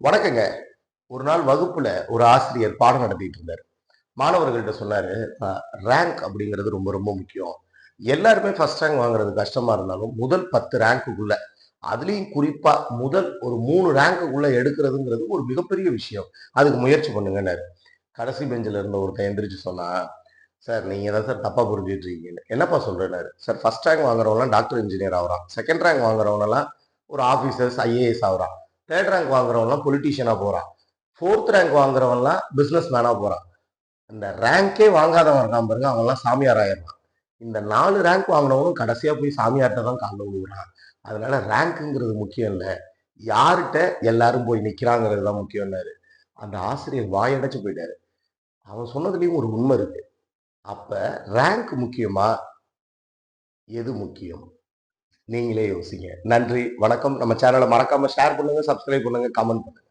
வணக்கங்க. ஒரு நாள் வகுப்புல ஒரு ஆசிரியர் பாடம் நடத்திட்டு இருந்தாரு. மாணவர்கள்ட்ட சொன்னாரு, ரேங்க் அப்படிங்கிறது ரொம்ப ரொம்ப முக்கியம். எல்லாருமே ஃபர்ஸ்ட் ரேங்க் வாங்குறது கஷ்டமா இருந்தாலும், முதல் 10 ரேங்க்குக்குள்ள, அதுலயும் குறிப்பா முதல் ஒரு 3 ரேங்க்குக்குள்ள எடுக்கிறதுங்கிறது ஒரு மிகப்பெரிய விஷயம். அதுக்கு முயற்சி பண்ணுங்கன்னாரு. கடைசி பெஞ்சில இருந்த ஒருத்தன் எந்திரிச்சு சொன்னான், "சார் நீங்க தான் சார் தப்பா புரிஞ்சுட்டு இருக்கீங்கன்னு." "என்னப்பா சொல்றேன்னாரு." "சார் ஃபர்ஸ்ட் ரேங்க் வாங்குறவன்லாம் டாக்டர், இன்ஜினியர் ஆகுறான். செகண்ட் ரேங்க் வாங்குறவனெல்லாம் ஒரு ஆஃபீசர்ஸ், ஐஏஎஸ் ஆகுறான். தேர்ட் ரேங்க் வாங்குறவன்லாம் பொலிட்டீஷியனா போறான். ஃபோர்த் ரேங்க் வாங்குறவன்லாம் பிசினஸ் மேனா போறான். இந்த ரேங்கே வாங்காதவன் இருக்கான் பாருங்க, அவன்லாம் சாமியார் ஆயிடுறான். இந்த 4 ரேங்க் வாங்கினவனும் கடைசியா போய் சாமியார்ட்ட தான் கால்ல விழுகுறான். அதனால ரேங்க்ங்கிறது முக்கியம் இல்ல. யார்கிட்ட எல்லாரும் போய் நிக்கிறாங்கிறது தான் முக்கியம்னாரு. அந்த ஆசிரியர் வாயடைச்சு போயிட்டாரு. அவன் சொன்னதுலயும் ஒரு உண்மை இருக்கு. அப்ப ரேங்க் முக்கியமா? எது முக்கியம்? நீங்களே யோசிங்க. நன்றி, வணக்கம். நம்ம சேனல மறக்காம ஷேர் பண்ணுங்க, சப்ஸ்கிரைப் பண்ணுங்க, கமெண்ட் பண்ணுங்க.